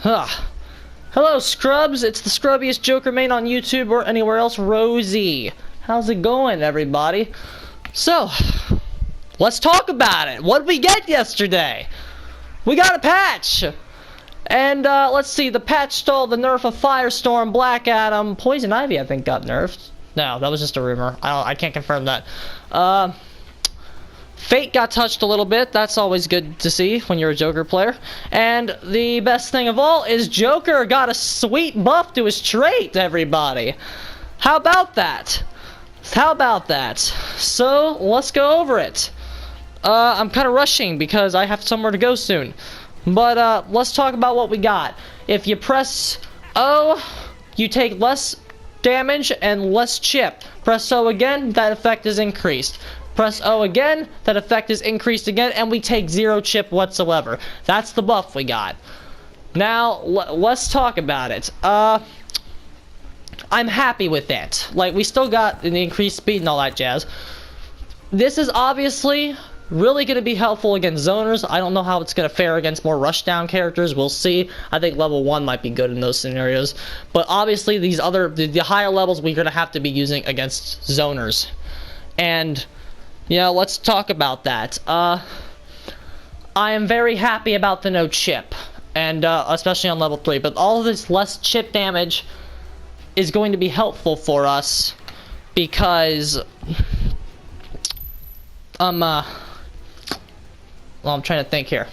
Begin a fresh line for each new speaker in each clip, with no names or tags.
Huh. Hello, Scrubs. It's the scrubbiest Joker main on YouTube or anywhere else, Rosie. How's it going, everybody? So, let's talk about it. What did we get yesterday? We got a patch. And, let's see. The patch stole the nerf of Firestorm, Black Adam, Poison Ivy, I think, got nerfed. No, that was just a rumor. I can't confirm that. Fate got touched a little bit. That's always good to see when you're a Joker player. And the best thing of all is Joker got a sweet buff to his trait, everybody. How about that? How about that? So, let's go over it. I'm kind of rushing because I have somewhere to go soon. But, let's talk about what we got. If you press O, you take less damage and less chip. Press O again, that effect is increased. Press O again, that effect is increased again, and we take 0 chip whatsoever. That's the buff we got. Now, let's talk about it. I'm happy with it. Like, we still got the increased speed and all that jazz. This is obviously really going to be helpful against zoners. I don't know how it's going to fare against more rushdown characters. We'll see. I think level 1 might be good in those scenarios. But obviously, these other, the higher levels, we're going to have to be using against zoners. And yeah, let's talk about that. I am very happy about the no chip, and especially on level 3. But all of this less chip damage is going to be helpful for us because well, I'm trying to think here.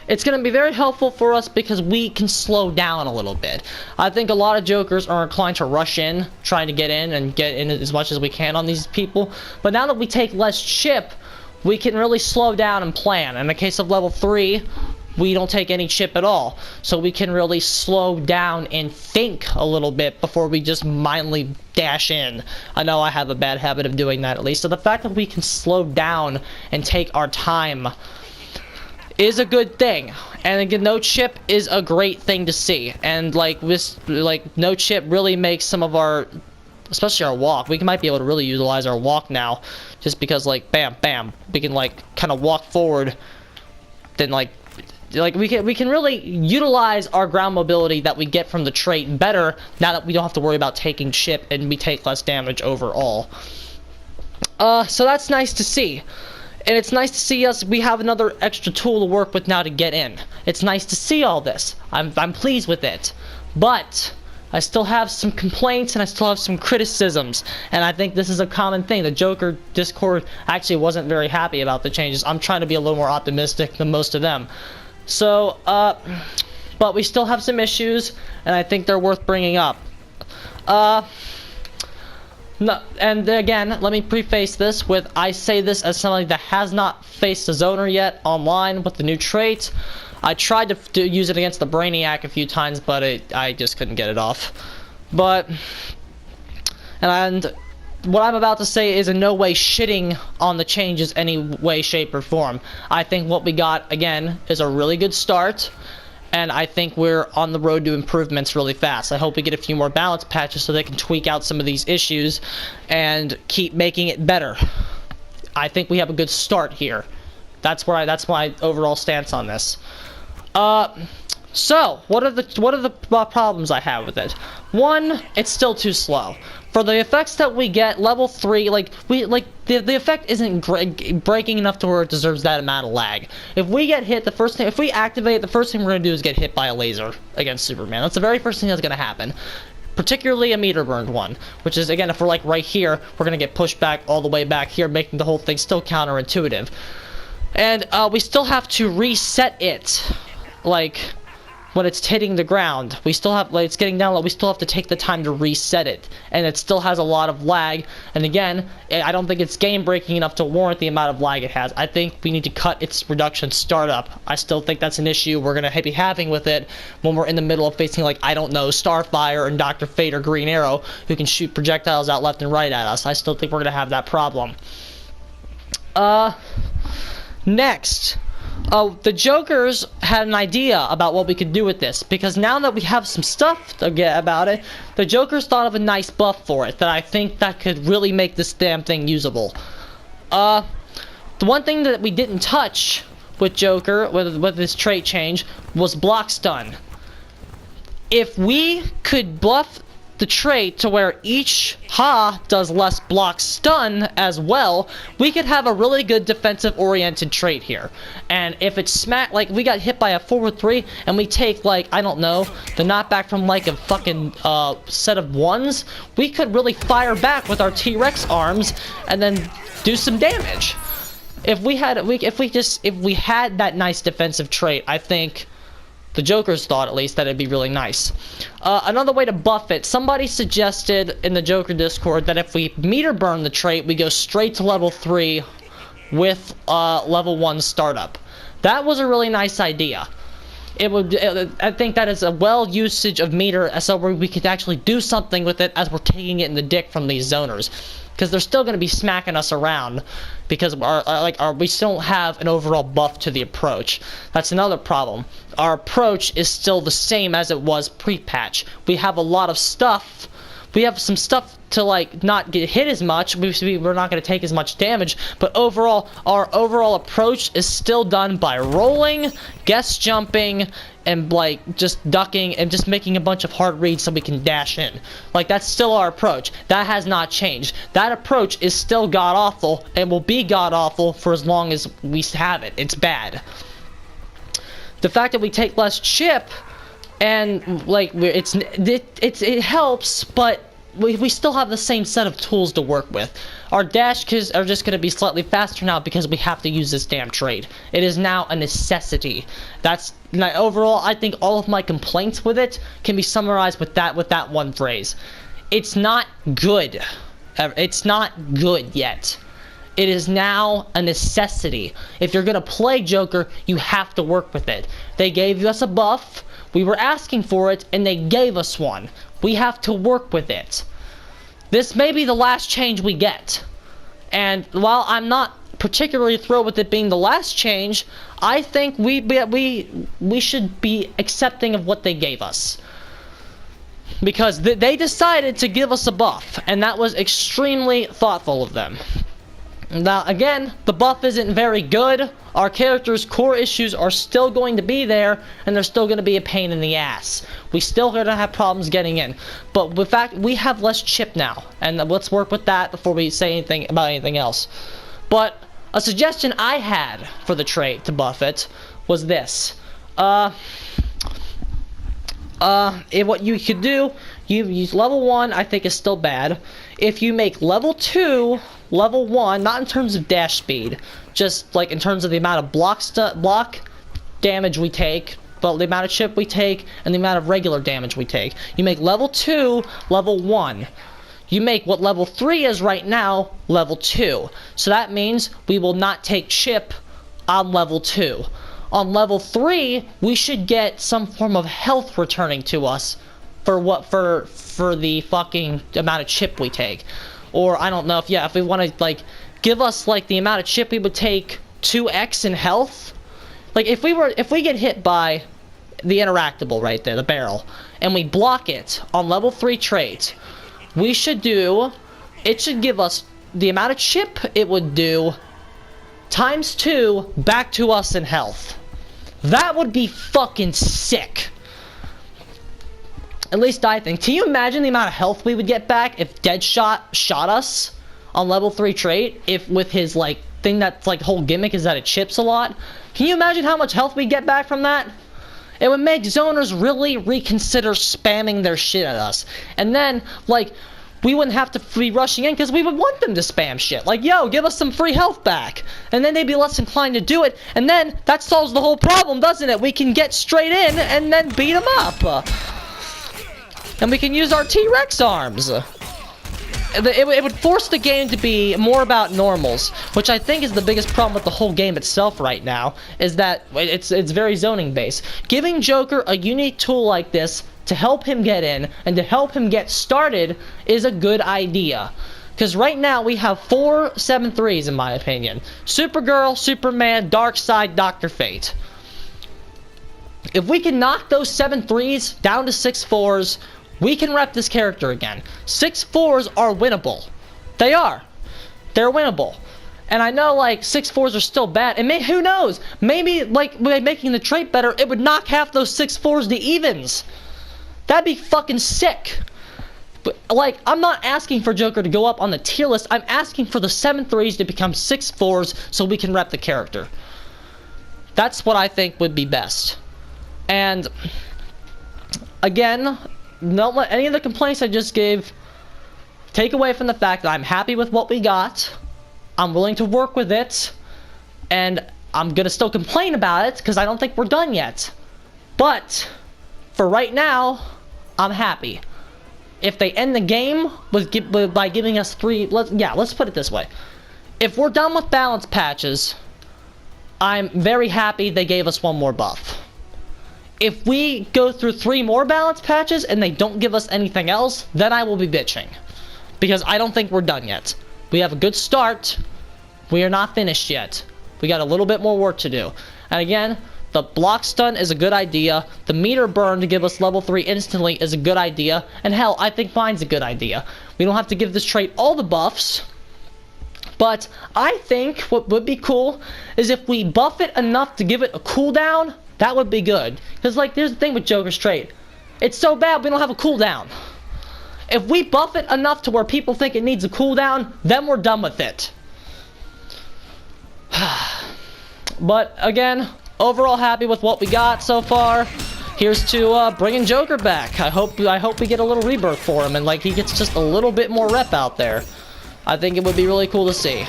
It's going to be very helpful for us because we can slow down a little bit. I think a lot of Jokers are inclined to rush in, trying to get in and get in as much as we can on these people. But now that we take less chip, we can really slow down and plan. In the case of level 3, we don't take any chip at all. So we can really slow down and think a little bit before we just mindly dash in. I know I have a bad habit of doing that at least. So the fact that we can slow down and take our time is a good thing, and again, no chip is a great thing to see. And like this, like no chip really makes some of our, especially our walk. We might be able to really utilize our walk now, just because like bam, bam, we can like kind of walk forward. Then like we can really utilize our ground mobility that we get from the trait better now that we don't have to worry about taking chip and we take less damage overall. So that's nice to see. And it's nice to see we have another extra tool to work with now to get in. It's nice to see all this. I'm pleased with it. But I still have some complaints and I still have some criticisms. And I think this is a common thing. The Joker Discord actually wasn't very happy about the changes. I'm trying to be a little more optimistic than most of them. So, but we still have some issues, and I think they're worth bringing up. No, and again, let me preface this with, I say this as somebody that has not faced a zoner yet online with the new trait. I tried to use it against the Brainiac a few times, but I just couldn't get it off. But, and what I'm about to say is in no way shitting on the changes any way, shape, or form. I think what we got, again, is a really good start. And I think we're on the road to improvements really fast. I hope we get a few more balance patches so they can tweak out some of these issues and keep making it better. I think we have a good start here. That's my overall stance on this. So what are the problems I have with it? One, it's still too slow. For the effects that we get, level 3, the effect isn't breaking enough to where it deserves that amount of lag. If we get hit, if we activate, the first thing we're gonna do is get hit by a laser against Superman. That's the very first thing that's gonna happen. Particularly a meter burned one, which is, again, if we're like right here, we're gonna get pushed back all the way back here, making the whole thing still counterintuitive. And we still have to reset it, like when it's hitting the ground. We still have, like, it's getting down low, we still have to take the time to reset it, and it still has a lot of lag. And again, I don't think it's game breaking enough to warrant the amount of lag it has. I think we need to cut its reduction startup. I still think that's an issue we're gonna be having with it when we're in the middle of facing, like, I don't know, Starfire and Dr. Fate or Green Arrow, who can shoot projectiles out left and right at us. I still think we're gonna have that problem. Next, the Jokers had an idea about what we could do with this, because now that we have some stuff to get about it, the Jokers thought of a nice buff for it that I think that could really make this damn thing usable. The one thing that we didn't touch with Joker, with this trait change, was block stun. if we could buff the trait to where each Ha does less block stun as well, we could have a really good defensive oriented trait here. And if it's like we got hit by a 4-3 and we take, like, I don't know, the knockback from like a fucking set of ones, we could really fire back with our T-Rex arms and then do some damage. If we had that nice defensive trait, I think the Jokers thought, at least, that it'd be really nice. Another way to buff it, somebody suggested in the Joker Discord that if we meter burn the trait, we go straight to level 3 with level 1 startup. That was a really nice idea. I think that is a well usage of meter, so we could actually do something with it as we're taking it in the dick from these zoners. Because they're still going to be smacking us around because we still don't have an overall buff to the approach. That's another problem. Our approach is still the same as it was pre-patch. We have a lot of stuff. We have some stuff to like not get hit as much. We're not going to take as much damage, but overall, our overall approach is still done by rolling, guest jumping, and like just ducking and just making a bunch of hard reads so we can dash in. Like, that's still our approach. That has not changed. That approach is still god-awful and will be god-awful for as long as we have it. It's bad. The fact that we take less chip and like it helps, but we still have the same set of tools to work with. Our dash kills are just going to be slightly faster now because we have to use this damn trait. It is now a necessity. Overall, I think all of my complaints with it can be summarized with that one phrase. It's not good. It's not good yet. It is now a necessity. If you're going to play Joker, you have to work with it. They gave us a buff. We were asking for it, and they gave us one. We have to work with it. This may be the last change we get. And while I'm not particularly thrilled with it being the last change, I think we should be accepting of what they gave us. Because they decided to give us a buff, and that was extremely thoughtful of them. Now, again, the buff isn't very good. Our character's core issues are still going to be there, and they're still going to be a pain in the ass. We still going to have problems getting in. But with fact, we have less chip now, and let's work with that before we say anything about anything else. But a suggestion I had for the trait to buff it was this. What you could do, you use level 1, I think is still bad. If you make level 2, level 1, not in terms of dash speed, just like in terms of the amount of block damage we take, but the amount of chip we take, and the amount of regular damage we take. You make level 2, level 1. You make what level 3 is right now, level 2. So that means we will not take chip on level 2. On level 3, we should get some form of health returning to us for the fucking amount of chip we take. Or I don't know if we want to like give us like the amount of chip we would take 2x in health. Like if we get hit by the interactable right there, the barrel, and we block it on level 3 trait, it should give us the amount of chip it would do times 2 back to us in health. That would be fucking sick. At least I think. Can you imagine the amount of health we would get back if Deadshot shot us on level 3 trait? If with his like thing that's like whole gimmick is that it chips a lot. Can you imagine how much health we get back from that? It would make zoners really reconsider spamming their shit at us. And then like we wouldn't have to be rushing in because we would want them to spam shit. Like, yo, give us some free health back. And then they'd be less inclined to do it. And then that solves the whole problem, doesn't it? We can get straight in and then beat them up. And we can use our T-Rex arms. It would force the game to be more about normals, which I think is the biggest problem with the whole game itself right now, is that it's very zoning based. Giving Joker a unique tool like this to help him get in and to help him get started is a good idea. Because right now we have 4 7-3s in my opinion. Supergirl, Superman, Darkseid, Dr. Fate. If we can knock those 7-3s down to 6-4s, we can rep this character again. 6-4s are winnable. They are. They're winnable. And I know, like, 6-4s are still bad. And who knows? Maybe, like, by making the trait better, it would knock half those 6-4s to evens. That'd be fucking sick. But, like, I'm not asking for Joker to go up on the tier list. I'm asking for the 7-3s to become 6-4s so we can rep the character. That's what I think would be best. And, again, don't let any of the complaints I just gave take away from the fact that I'm happy with what we got. I'm willing to work with it. And I'm going to still complain about it because I don't think we're done yet. But, for right now, I'm happy. If they end the game by giving us 3... let's put it this way. If we're done with balance patches, I'm very happy they gave us 1 more buff. If we go through 3 more balance patches and they don't give us anything else, then I will be bitching. Because I don't think we're done yet. We have a good start. We are not finished yet. We got a little bit more work to do. And again, the block stun is a good idea. The meter burn to give us level 3 instantly is a good idea. And hell, I think mine's a good idea. We don't have to give this trait all the buffs. But I think what would be cool is if we buff it enough to give it a cooldown, that would be good. Because, like, here's the thing with Joker's trait. It's so bad we don't have a cooldown. If we buff it enough to where people think it needs a cooldown, then we're done with it. But, again, overall happy with what we got so far. Here's to bringing Joker back. I hope we get a little rebirth for him and, like, he gets just a little bit more rep out there. I think it would be really cool to see.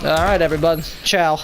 Alright, everybody. Ciao.